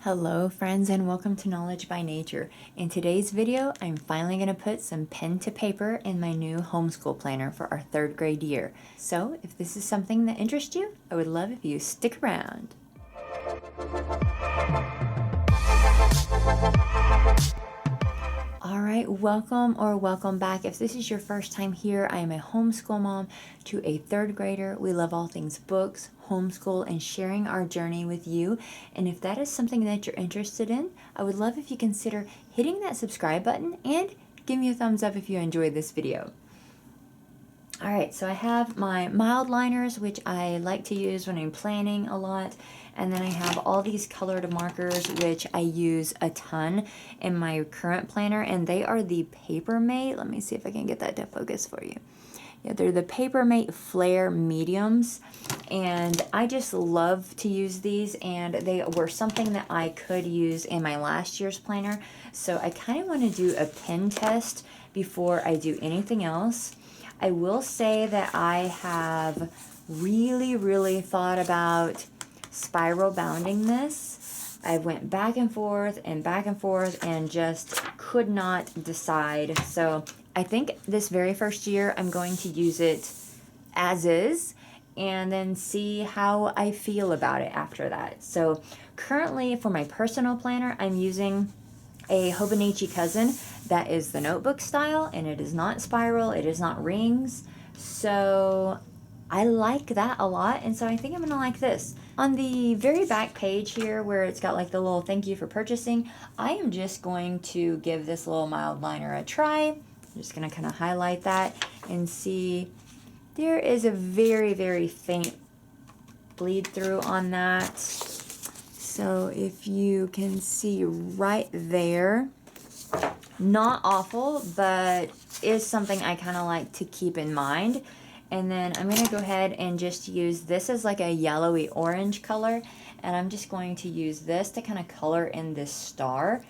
Hello friends and welcome to Knowledge by Nature. In today's video, I'm finally going to put some pen to paper in my new homeschool planner for our 3rd grade year. So if this is something that interests you, I would love if you stick around. Alright, welcome back. If this is your first time here, I am a homeschool mom to a 3rd grader. We love all things books, homeschool, and sharing our journey with you. And if that is something that you're interested in, I would love if you consider hitting that subscribe button and give me a thumbs up if you enjoyed this video. Alright, so I have my mild liners, which I like to use when I'm planning a lot. And then I have all these colored markers, which I use a ton in my current planner. And they are the Papermate. Let me see if I can get that to focus for you. Yeah, they're the Papermate Flare Mediums. And I just love to use these. And they were something that I could use in my last year's planner. So I kind of want to do a pen test before I do anything else. I will say that I have really thought about spiral bounding this. I went back and forth and just could not decide. So I think this very first year I'm going to use it as is and then see how I feel about it after that. So currently for my personal planner, I'm using a Hobonichi Cousin that is the notebook style, and it is not spiral, it is not rings. So I like that a lot, and so I think I'm gonna like this. On the very back page here where it's got like the little thank you for purchasing, I am just going to give this little mild liner a try. I'm just gonna kind of highlight that and see. There is a very faint bleed through on that. So if you can see right there, not awful, but is something I kind of like to keep in mind. And then I'm going to go ahead and just use this as like a yellowy orange color. And I'm just going to use this to kind of color in this star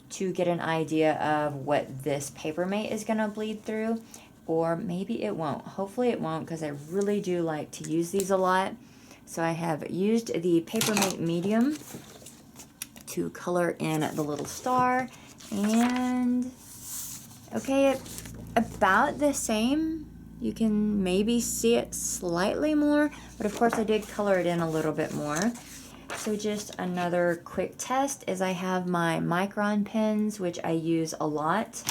to get an idea of what this Papermate is going to bleed through. Or maybe it won't. Hopefully it won't, because I really do like to use these a lot. So I have used the Papermate Medium to color in the little star, and okay, about the same. You can maybe see it slightly more, but of course I did color it in a little bit more. So just another quick test is I have my Micron pens, which I use a lot.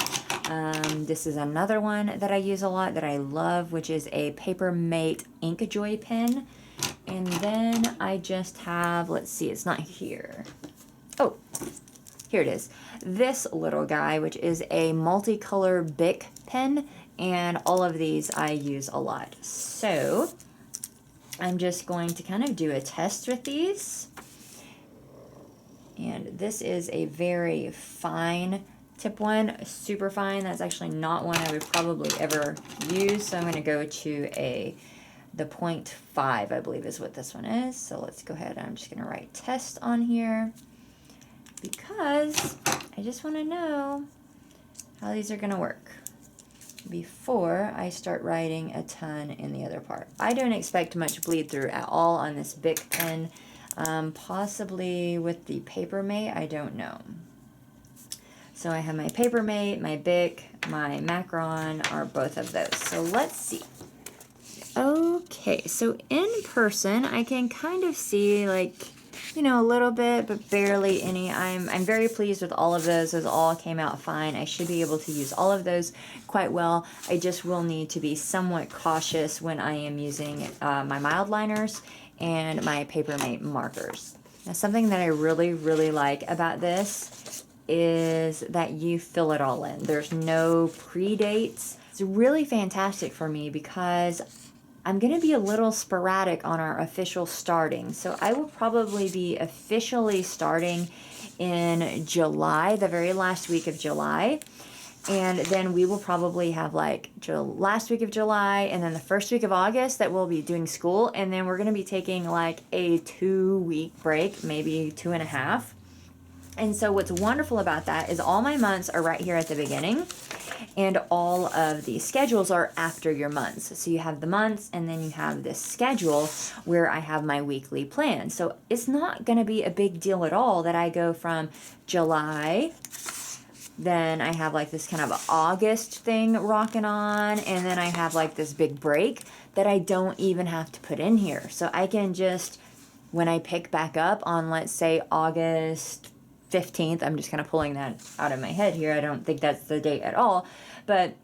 This is another one that I use a lot that I love, which is a Papermate Inkjoy pen. And then I just have, let's see, it's not here. Oh, here it is. This little guy, which is a multicolor Bic pen, and all of these I use a lot. So I'm just going to kind of do a test with these. And this is a very fine tip one, super fine. That's actually not one I would probably ever use. So I'm going to go to the 0.5, I believe is what this one is. So let's go ahead. I'm just going to write test on here because I just want to know how these are going to work before I start writing a ton in the other part. I don't expect much bleed through at all on this Bic pen. Possibly with the Papermate, I don't know. So I have my Papermate, my Bic, my Macron are both of those. So let's see. Okay, so in person, I can kind of see like, you know, a little bit, but barely any. I'm very pleased with all of those. Those all came out fine. I should be able to use all of those quite well. I just will need to be somewhat cautious when I am using my mild liners and my Papermate markers. Now, something that I really like about this is that you fill it all in. There's no pre-dates. It's really fantastic for me because I'm going to be a little sporadic on our official starting. So I will probably be officially starting in July, the very last week of July. And then we will probably have like last week of July and then the first week of August that we'll be doing school. And then we're going to be taking like a 2-week break, maybe 2.5. And so what's wonderful about that is all my months are right here at the beginning. And all of the schedules are after your months. So you have the months, and then you have this schedule where I have my weekly plan. So it's not going to be a big deal at all that I go from July, then I have like this kind of August thing rocking on, and then I have like this big break that I don't even have to put in here. So I can just, when I pick back up on, let's say, August 15th, I'm just kind of pulling that out of my head here. I don't think that's the date at all, but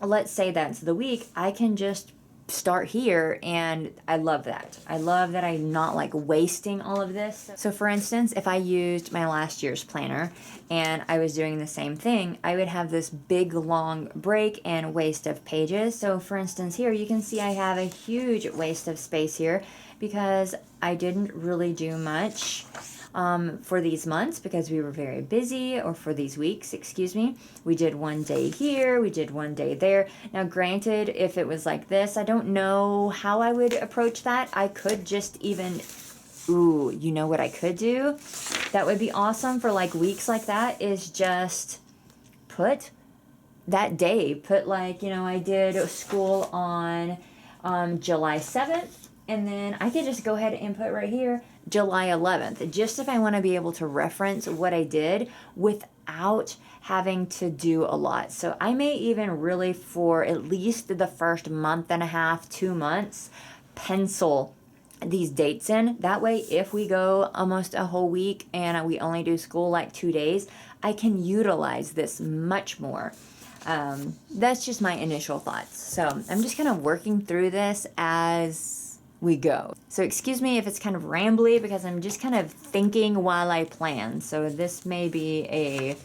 let's say that's the week, I can just start here, and I love that. I love that I'm not like wasting all of this. So for instance, if I used my last year's planner and I was doing the same thing, I would have this big long break and waste of pages. So for instance, here you can see I have a huge waste of space here because I didn't really do much for these months because we were very busy, or for these weeks, excuse me. We did one day here, we did one day there. Now granted, if it was like this, I don't know how I would approach that. I could just even, ooh, you know what I could do? That would be awesome for like weeks like that, is just put that day, put like, you know, I did school on July 7th, and then I could just go ahead and put right here July 11th, just if I want to be able to reference what I did without having to do a lot. So I may even really, for at least the first month and a half, 2 months, pencil these dates in. That way, if we go almost a whole week and we only do school like 2 days, I can utilize this much more. That's just my initial thoughts. So I'm just kind of working through this as we go. So excuse me if it's kind of rambly, because I'm just kind of thinking while I plan. So this may be a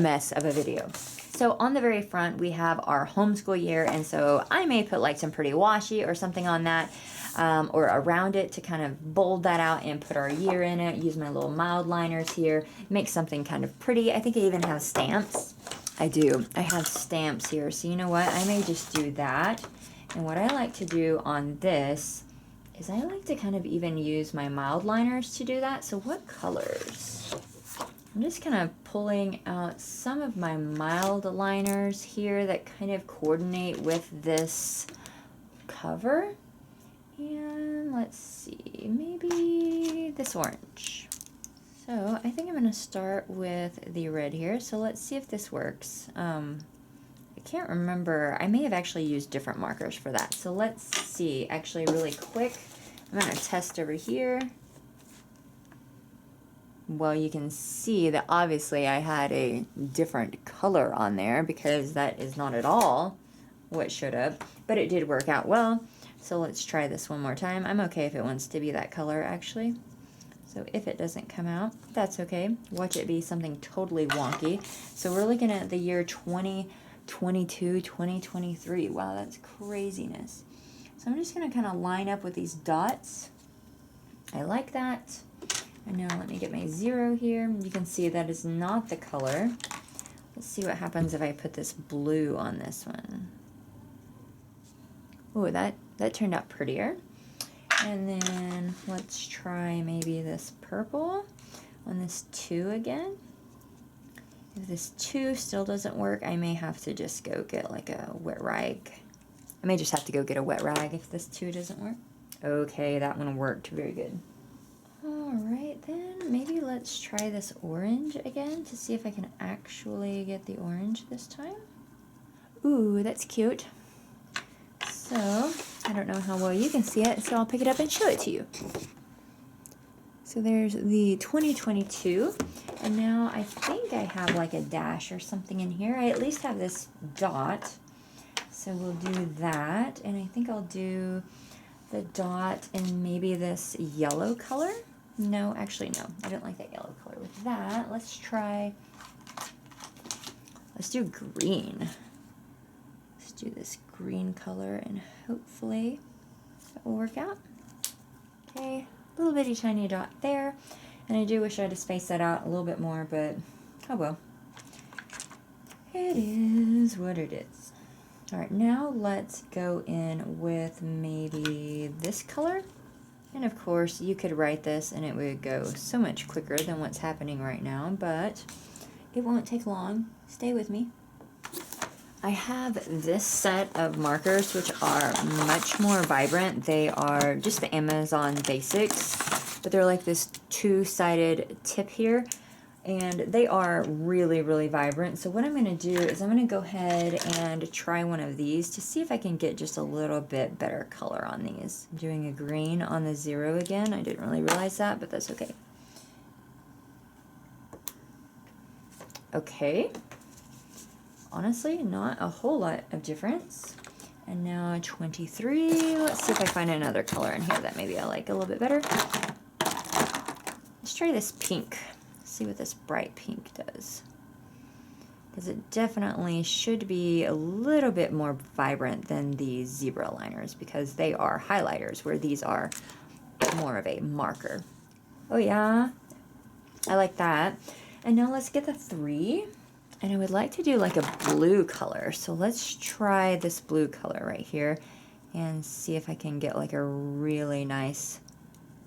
mess of a video. So on the very front, we have our homeschool year. And so I may put like some pretty washi or something on that, or around it to kind of bold that out and put our year in it. Use my little mild liners here, make something kind of pretty. I think I even have stamps. I do. I have stamps here. So you know what? I may just do that. And what I like to do on this is I like to kind of even use my mild liners to do that. So what colors? I'm just kind of pulling out some of my mild liners here that kind of coordinate with this cover. And let's see, maybe this orange. So I think I'm going to start with the red here. So let's see if this works. I can't remember. I may have actually used different markers for that. So let's see, actually really quick. I'm going to test over here. Well, you can see that obviously I had a different color on there because that is not at all what showed up, but it did work out well. So let's try this one more time. I'm okay if it wants to be that color actually. So if it doesn't come out, that's okay. Watch it be something totally wonky. So we're looking at the year 2022, 2023. Wow, that's craziness. So I'm just going to kind of line up with these dots. I like that. And now let me get my 0 here. You can see that is not the color. Let's see what happens if I put this blue on this one. Oh, that turned out prettier. And then let's try maybe this purple on this 2 again. If this 2 still doesn't work, I may have to just go get like a wet rag. I may just have to go get a wet rag if this 2 doesn't work. Okay, that one worked very good. Alright then, maybe let's try this orange again to see if I can actually get the orange this time. Ooh, that's cute. So, I don't know how well you can see it, so I'll pick it up and show it to you. So there's the 2022, and now I think I have like a dash or something in here. I at least have this dot, so we'll do that, and I think I'll do the dot in maybe this yellow color. No, actually no, I don't like that yellow color. With that, let's do green. Let's do this green color, and hopefully that will work out. Okay, little bitty tiny dot there, and I do wish I had to space that out a little bit more, but oh well. It is what it is. Alright, now let's go in with maybe this color. And of course, you could write this and it would go so much quicker than what's happening right now, but it won't take long. Stay with me. I have this set of markers, which are much more vibrant. They are just the Amazon Basics, but they're like this two-sided tip here, and they are really, really vibrant. So what I'm going to do is I'm going to go ahead and try one of these to see if I can get just a little bit better color on these. I'm doing a green on the 0 again. I didn't really realize that, but that's okay. Okay. Honestly, not a whole lot of difference. And now 23. Let's see if I find another color in here that maybe I like a little bit better. Let's try this pink. See what this bright pink does. Because it definitely should be a little bit more vibrant than the zebra liners, because they are highlighters, where these are more of a marker. Oh yeah, I like that. And now let's get the 3. And I would like to do like a blue color. So let's try this blue color right here and see if I can get like a really nice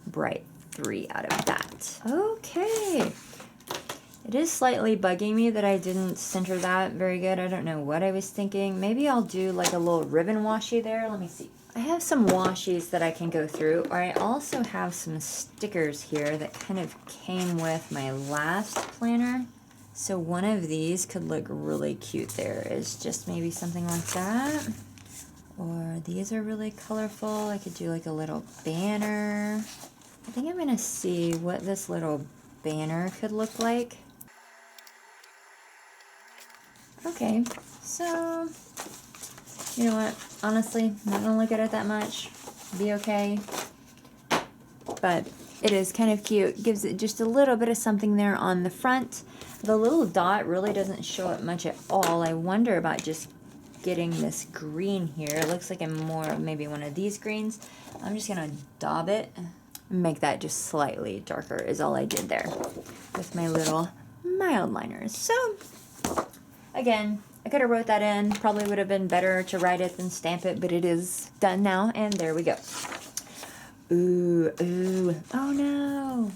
bright 3 out of that. Okay. It is slightly bugging me that I didn't center that very good. I don't know what I was thinking. Maybe I'll do like a little ribbon washi there. Let me see. I have some washies that I can go through. I also have some stickers here that kind of came with my last planner. So one of these could look really cute there. Is just maybe something like that. Or these are really colorful. I could do like a little banner. I think I'm gonna see what this little banner could look like. Okay, so you know what? Honestly, I'm not gonna look at it that much. Be okay. But it is kind of cute. Gives it just a little bit of something there on the front. The little dot really doesn't show up much at all. I wonder about just getting this green here. It looks like I'm more of maybe one of these greens. I'm just gonna daub it. Make that just slightly darker is all I did there with my little mild liners. So, again, I could have wrote that in. Probably would have been better to write it than stamp it, but it is done now, and there we go. Ooh, ooh, oh no.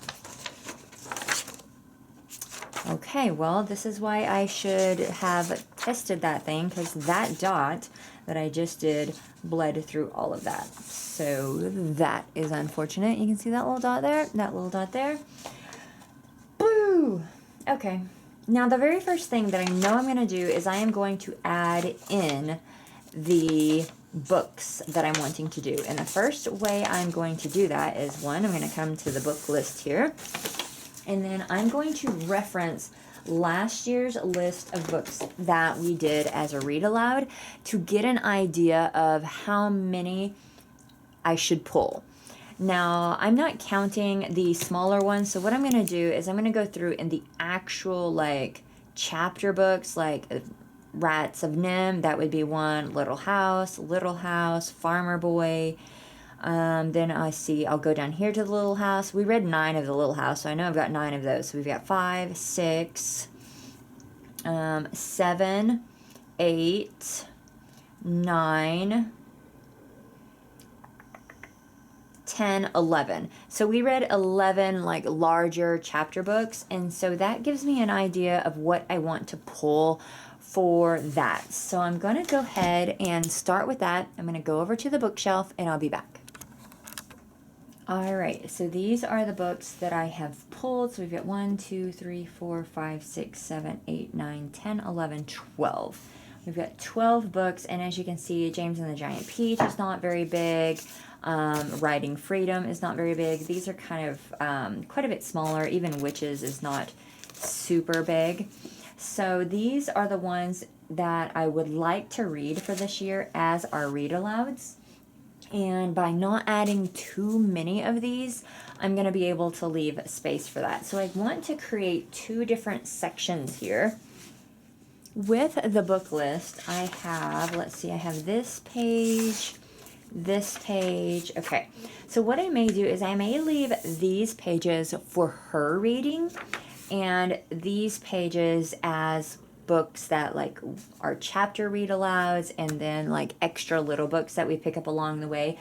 Okay, well, this is why I should have tested that thing, because that dot that I just did bled through all of that. So that is unfortunate. You can see that little dot there, that little dot there. Boo! Okay. Now, the very first thing that I know I'm going to do is I am going to add in the books that I'm wanting to do. And the first way I'm going to do that is, one, I'm going to come to the book list here. And then I'm going to reference last year's list of books that we did as a read aloud to get an idea of how many I should pull. Now, I'm not counting the smaller ones, so what I'm going to do is I'm going to go through in the actual, like, chapter books, like Rats of Nim, that would be one, Little House, Farmer Boy. Then I'll go down here to the Little House. We read 9 of the Little House, so I know I've got 9 of those. So we've got 5, 6, 7, 8, 9, 10, 11. So we read 11 like larger chapter books, and so that gives me an idea of what I want to pull for that. So I'm going to go ahead and start with that. I'm going to go over to the bookshelf and I'll be back. Alright, so these are the books that I have pulled. So we've got 1, 2, 3, 4, 5, 6, 7, 8, 9, 10, 11, 12. We've got 12 books, and as you can see, James and the Giant Peach is not very big. Riding Freedom is not very big. These are kind of quite a bit smaller. Even Witches is not super big. So these are the ones that I would like to read for this year as our read-alouds. And by not adding too many of these, I'm going to be able to leave space for that. So I want to create 2 different sections here. With the book list, I have, let's see, I have this page. Okay, so what I may do is I may leave these pages for her reading and these pages as books that like are chapter read alouds, and then like extra little books that we pick up along the way.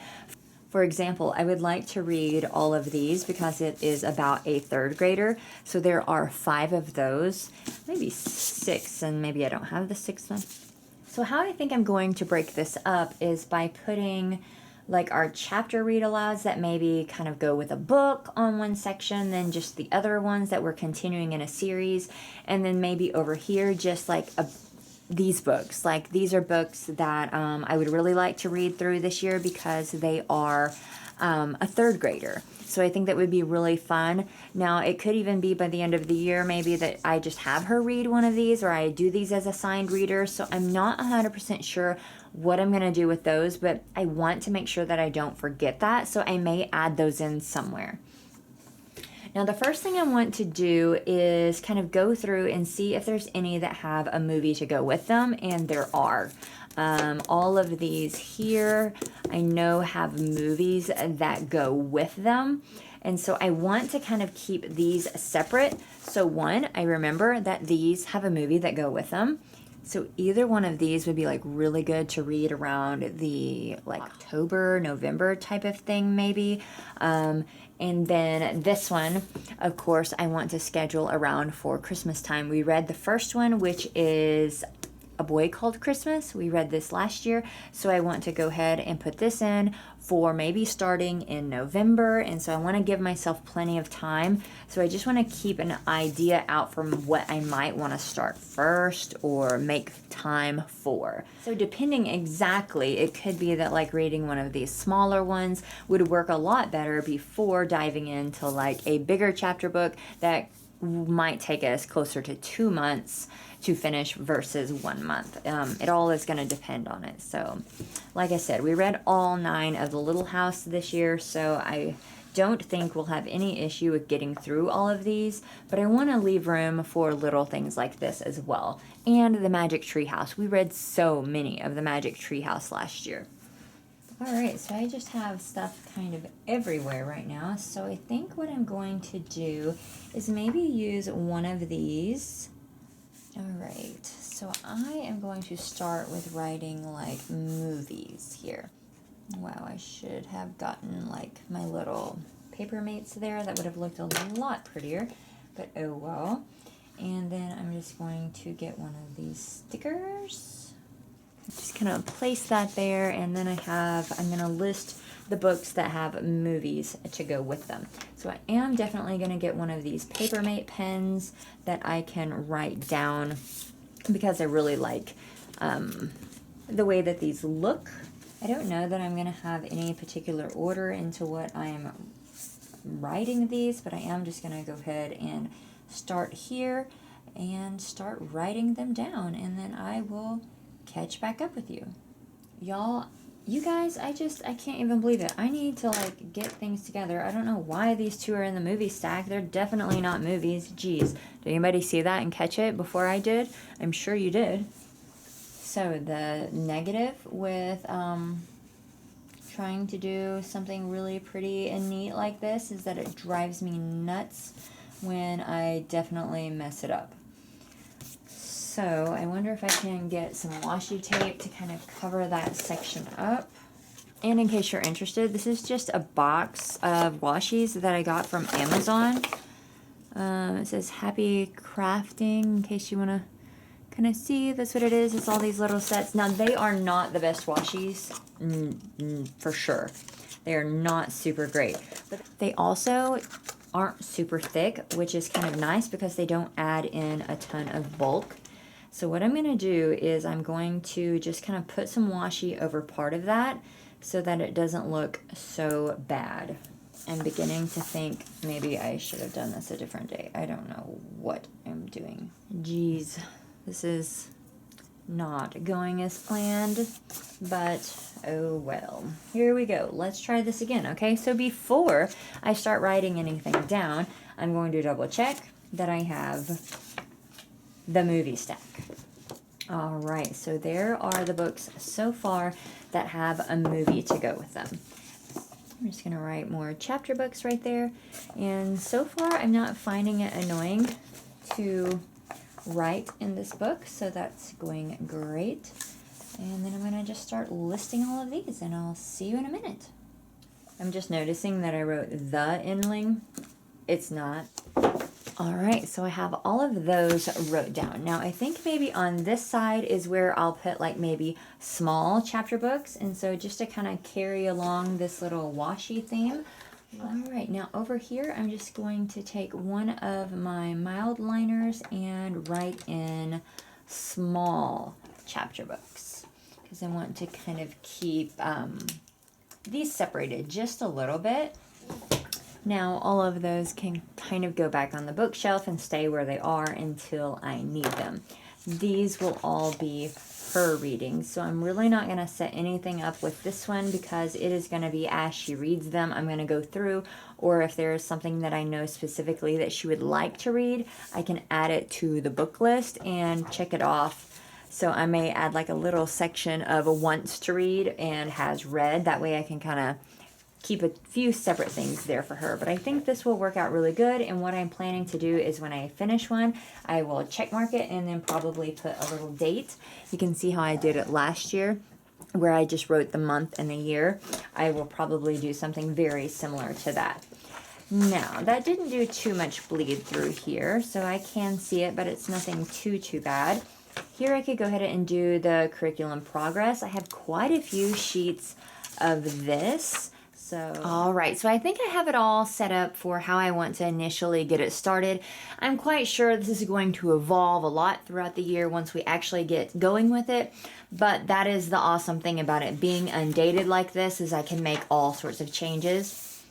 For example, I would like to read all of these because it is about a 3rd grader. So there are 5 of those, maybe 6, and maybe I don't have the 6th one. So how I think I'm going to break this up is by putting like our chapter read alouds that maybe kind of go with a book on one section, then just the other ones that we're continuing in a series, and then maybe over here just like these books. Like these are books that I would really like to read through this year because they are a third grader. So I think that would be really fun. Now, it could even be by the end of the year, maybe that I just have her read one of these, or I do these as assigned readers. So I'm not 100% sure what I'm going to do with those, but I want to make sure that I don't forget that. So I may add those in somewhere. Now, the first thing I want to do is kind of go through and see if there's any that have a movie to go with them, and there are. All of these here, I know have movies that go with them. And so I want to kind of keep these separate. So one, I remember that these have a movie that go with them. So either one of these would be like really good to read around the like October, November type of thing maybe. And then this one, of course, I want to schedule around for Christmas time. We read the first one, which is A Boy Called Christmas. We read this last year, so I want to go ahead and put this in for maybe starting in November, and so I want to give myself plenty of time. So I just want to keep an idea out from what I might want to start first or make time for. So depending exactly, it could be that like reading one of these smaller ones would work a lot better before diving into like a bigger chapter book that might take us closer to 2 months to finish versus 1 month. It all is going to depend on it. So like I said, we read all 9 of the Little House this year, so I don't think we'll have any issue with getting through all of these, but I want to leave room for little things like this as well. And the Magic Tree House. We read so many of the Magic Tree House last year. Alright, so I just have stuff kind of everywhere right now, so I think what I'm going to do is maybe use one of these. Alright, so I am going to start with writing like movies here. Wow, I should have gotten like my little paper mates there. That would have looked a lot prettier, but oh well. And then I'm just going to get one of these stickers. Just gonna place that there, and then I'm gonna list the books that have movies to go with them. So I am definitely gonna get one of these Papermate pens that I can write down because I really like the way that these look. I don't know that I'm gonna have any particular order into what I'm writing these, but I am just gonna go ahead and start here and start writing them down, and then I will catch back up with you. Y'all, you guys, I can't even believe it. I need to like get things together. I don't know why these two are in the movie stack. They're definitely not movies. Jeez, did anybody see that and catch it before I did? I'm sure you did. So the negative with trying to do something really pretty and neat like this is that it drives me nuts when I definitely mess it up. So I wonder if I can get some washi tape to kind of cover that section up. And in case you're interested, this is just a box of washi's that I got from Amazon. It says Happy Crafting, in case you want to kind of see. That's what it is. It's all these little sets. Now, they are not the best washi's, for sure. They are not super great. But they also aren't super thick, which is kind of nice because they don't add in a ton of bulk. So what I'm going to do is I'm going to just kind of put some washi over part of that so that it doesn't look so bad. I'm beginning to think maybe I should have done this a different day. I don't know what I'm doing. Jeez, this is not going as planned, but oh well. Here we go. Let's try this again, okay? So before I start writing anything down, I'm going to double check that I have the movie stack. All right, so there are the books so far that have a movie to go with them. I'm just gonna write more chapter books right there. And so far, I'm not finding it annoying to write in this book, so that's going great. And then I'm gonna just start listing all of these, and I'll see you in a minute. I'm just noticing that I wrote the ending. It's not. All right, so I have all of those wrote down. Now I think maybe on this side is where I'll put like maybe small chapter books. And so just to kind of carry along this little washi theme. All right, now over here, I'm just going to take one of my mild liners and write in small chapter books because I want to kind of keep these separated just a little bit. Now all of those can kind of go back on the bookshelf and stay where they are until I need them. These will all be her reading, so I'm really not going to set anything up with this one because it is going to be as she reads them. I'm going to go through, or if there is something that I know specifically that she would like to read, I can add it to the book list and check it off. So I may add like a little section of a wants to read and has read. That way I can kind of keep a few separate things there for her. But I think this will work out really good, and what I'm planning to do is when I finish one, I will check mark it and then probably put a little date. You can see how I did it last year where I just wrote the month and the year. I will probably do something very similar to that. Now, that didn't do too much bleed through here, so I can see it, but it's nothing too bad. Here I could go ahead and do the curriculum progress. I have quite a few sheets of this. All right, so I think I have it all set up for how I want to initially get it started. I'm quite sure this is going to evolve a lot throughout the year once we actually get going with it, but that is the awesome thing about it being undated like this is I can make all sorts of changes.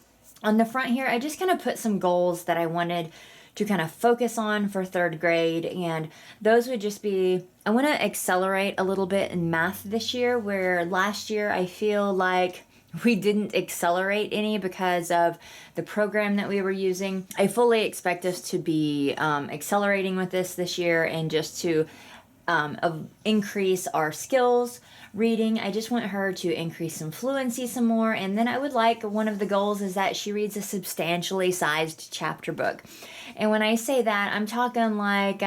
On the front here, I just kind of put some goals that I wanted to kind of focus on for third grade, and those would just be, I want to accelerate a little bit in math this year, where last year I feel like we didn't accelerate any because of the program that we were using. I fully expect us to be accelerating with this year and just to increase our skills reading. I just want her to increase some fluency some more, and then I would like, one of the goals is that she reads a substantially sized chapter book. And when I say that, I'm talking like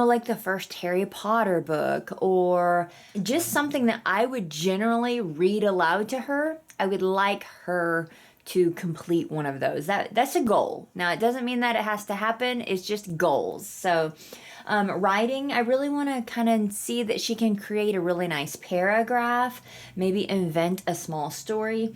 like the first Harry Potter book, or just something that I would generally read aloud to her. I would like her to complete one of those. That's a goal. Now, it doesn't mean that it has to happen. It's just goals. So writing, I really want to kind of see that she can create a really nice paragraph, maybe invent a small story,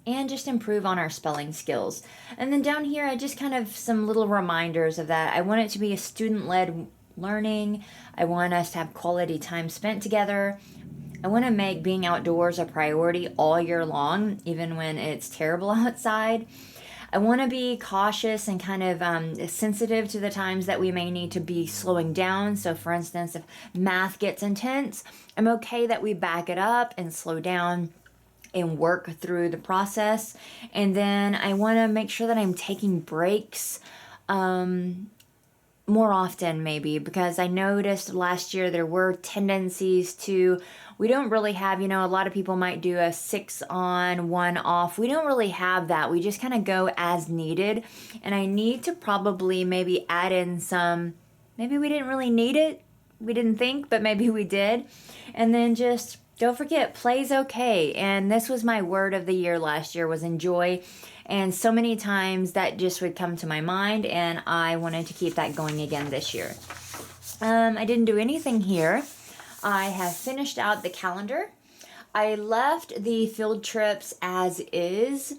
and just improve on our spelling skills. And then down here, I just kind of some little reminders of that. I want it to be a student-led learning. I want us to have quality time spent together. I want to make being outdoors a priority all year long, even when it's terrible outside. I want to be cautious and kind of sensitive to the times that we may need to be slowing down. So for instance, if math gets intense, I'm okay that we back it up and slow down and work through the process. And then I want to make sure that I'm taking breaks more often maybe, because I noticed last year there were tendencies to, we don't really have, a lot of people might do a 6 on, 1 off. We don't really have that. We just kind of go as needed. And I need to probably maybe add in some, maybe we didn't really need it. We didn't think, but maybe we did. And then just don't forget, play's okay. And this was my word of the year last year, was enjoy. And so many times that just would come to my mind, and I wanted to keep that going again this year. I didn't do anything here. I have finished out the calendar. I left the field trips as is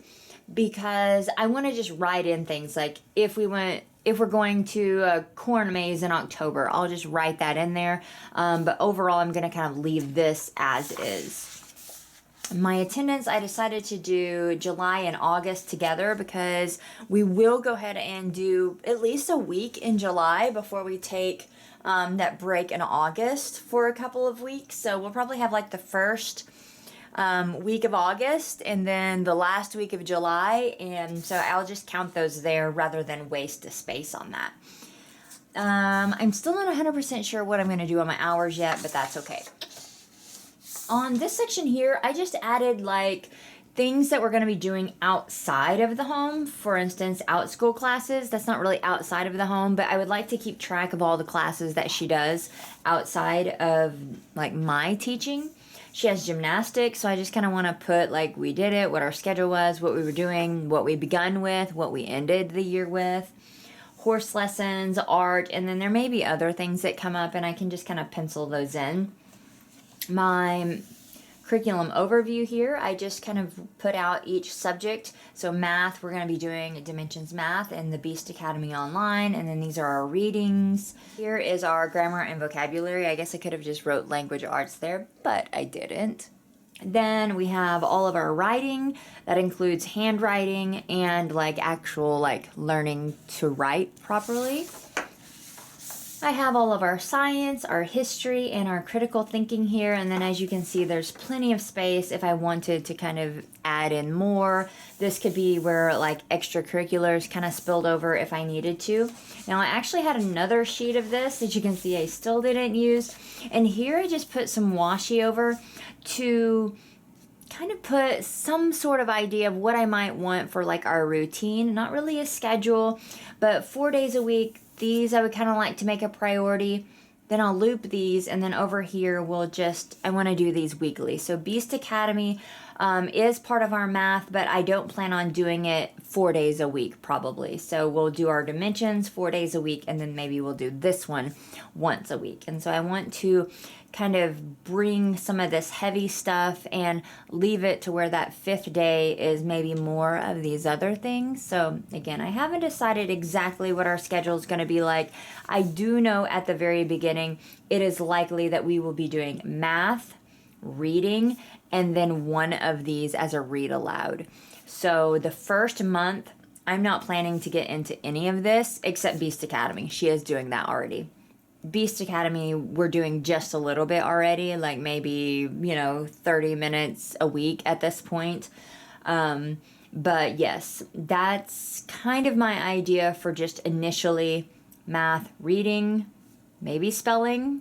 because I want to just write in things like if we're going to a corn maze in October, I'll just write that in there. But overall, I'm going to kind of leave this as is. My attendance, I decided to do July and August together because we will go ahead and do at least a week in July before we take that break in August for a couple of weeks. So we'll probably have like the first week of August and then the last week of July. And so I'll just count those there rather than waste a space on that. I'm still not 100% sure what I'm going to do on my hours yet, but that's okay. On this section here, I just added like things that we're going to be doing outside of the home. For instance, out-school classes. That's not really outside of the home, but I would like to keep track of all the classes that she does outside of like my teaching. She has gymnastics, so I just kind of want to put like we did it, what our schedule was, what we were doing, what we begun with, what we ended the year with. horse lessons, art, and then there may be other things that come up and I can just kind of pencil those in. My curriculum overview here, I just kind of put out each subject. So math, we're going to be doing Dimensions Math and the Beast Academy online, and then these are our readings. Here is our grammar and vocabulary. I guess I could have just wrote language arts there, but I didn't. Then we have all of our writing. That includes handwriting and like actual like learning to write properly. I have all of our science, our history, and our critical thinking here. And then as you can see, there's plenty of space if I wanted to kind of add in more. This could be where like extracurriculars kind of spilled over if I needed to. Now I actually had another sheet of this that you can see I still didn't use. And here I just put some washi over to kind of put some sort of idea of what I might want for like our routine. Not really a schedule, but 4 days a week. These I would kind of like to make a priority. Then I'll loop these, and then over here we'll just, I want to do these weekly. So Beast Academy is part of our math, but I don't plan on doing it 4 days a week probably. So we'll do our dimensions 4 days a week, and then maybe we'll do this one once a week. And so I want to kind of bring some of this heavy stuff and leave it to where that 5th day is maybe more of these other things. So again, I haven't decided exactly what our schedule is going to be like. I do know at the very beginning, it is likely that we will be doing math, reading, and then one of these as a read aloud. So the first month, I'm not planning to get into any of this except Beast Academy. She is doing that already. Beast Academy, we're doing just a little bit already, like maybe, 30 minutes a week at this point. But yes, that's kind of my idea for just initially math, reading, maybe spelling,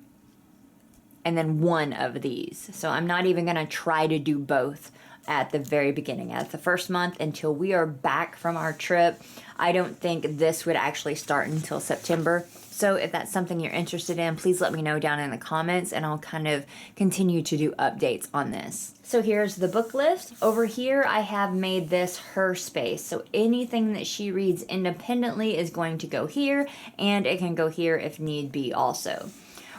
and then one of these. So I'm not even going to try to do both at the very beginning, at the first month until we are back from our trip. I don't think this would actually start until September. So if that's something you're interested in, please let me know down in the comments and I'll kind of continue to do updates on this. So here's the book list. Over here, I have made this her space. So anything that she reads independently is going to go here, and it can go here if need be also.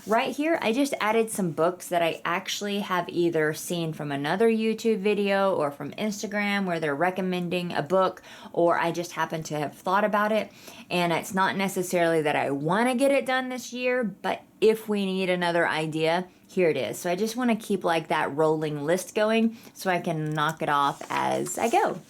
Right here, I just added some books that I actually have either seen from another YouTube video or from Instagram where they're recommending a book, or I just happen to have thought about it. And it's not necessarily that I want to get it done this year, but if we need another idea, here it is. So I just want to keep like that rolling list going so I can knock it off as I go.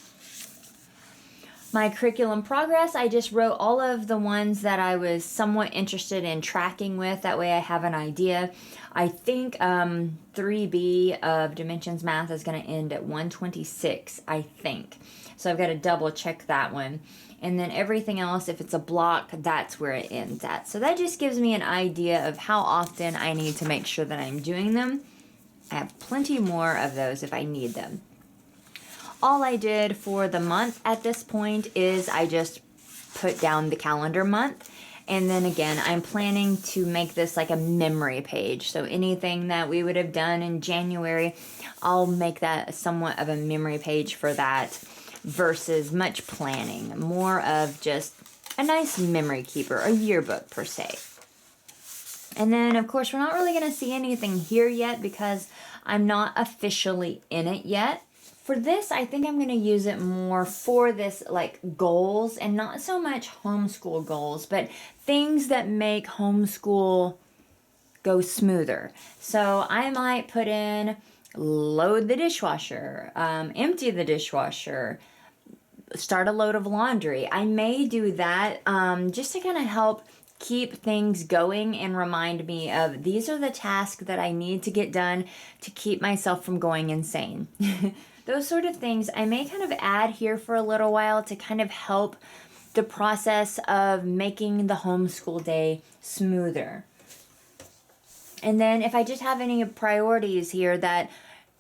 My curriculum progress, I just wrote all of the ones that I was somewhat interested in tracking with. That way I have an idea. I think 3B of Dimensions Math is going to end at 126, I think. So I've got to double check that one. And then everything else, if it's a block, that's where it ends at. So that just gives me an idea of how often I need to make sure that I'm doing them. I have plenty more of those if I need them. All I did for the month at this point is I just put down the calendar month. And then again, I'm planning to make this like a memory page. So anything that we would have done in January, I'll make that somewhat of a memory page for that versus much planning. More of just a nice memory keeper, a yearbook per se. And then, of course, we're not really going to see anything here yet because I'm not officially in it yet. For this, I think I'm going to use it more for this like goals and not so much homeschool goals, but things that make homeschool go smoother. So I might put in load the dishwasher, empty the dishwasher, start a load of laundry. I may do that just to kind of help keep things going and remind me of these are the tasks that I need to get done to keep myself from going insane. Those sort of things I may kind of add here for a little while to kind of help the process of making the homeschool day smoother. And then if I just have any priorities here that,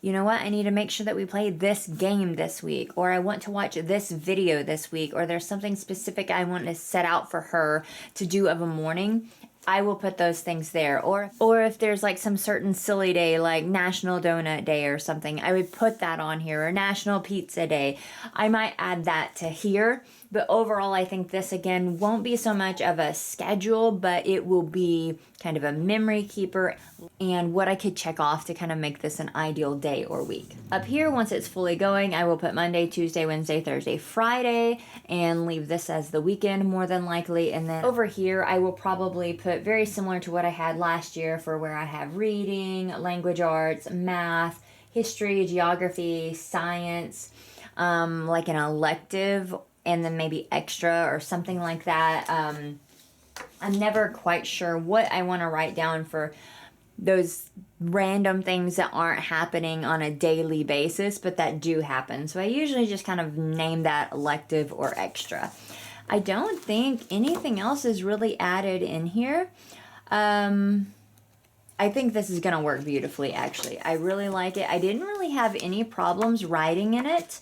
you know what, I need to make sure that we play this game this week, or I want to watch this video this week, or there's something specific I want to set out for her to do of a morning, I will put those things there. Or if there's like some certain silly day like National Donut Day or something, I would put that on here, or National Pizza Day. I might add that to here But overall, I think this again won't be so much of a schedule, but it will be kind of a memory keeper and what I could check off to kind of make this an ideal day or week. Up here, once it's fully going, I will put Monday, Tuesday, Wednesday, Thursday, Friday, and leave this as the weekend more than likely. And then over here, I will probably put very similar to what I had last year for where I have reading, language arts, math, history, geography, science, like an elective, and then maybe extra or something like that. I'm never quite sure what I want to write down for those random things that aren't happening on a daily basis, but that do happen. So I usually just kind of name that elective or extra. I don't think anything else is really added in here. I think this is going to work beautifully, actually. I really like it. I didn't really have any problems writing in it.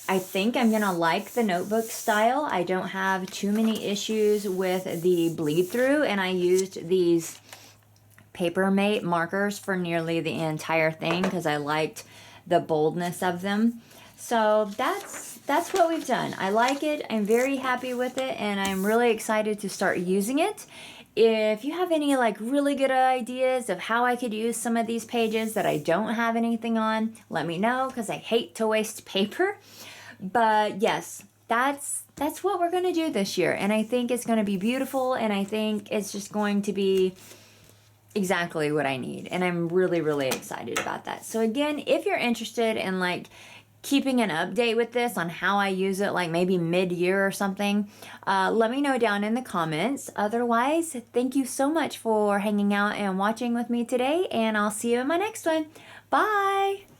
I think I'm going to like the notebook style. I don't have too many issues with the bleed through, and I used these Papermate markers for nearly the entire thing because I liked the boldness of them. So that's what we've done. I like it. I'm very happy with it, and I'm really excited to start using it. If you have any like really good ideas of how I could use some of these pages that I don't have anything on, let me know because I hate to waste paper. But yes, that's what we're going to do this year. And I think it's going to be beautiful, and I think it's just going to be exactly what I need. And I'm really, really excited about that. So again, if you're interested in like keeping an update with this on how I use it, like maybe mid-year or something, let me know down in the comments. Otherwise, thank you so much for hanging out and watching with me today, and I'll see you in my next one. Bye!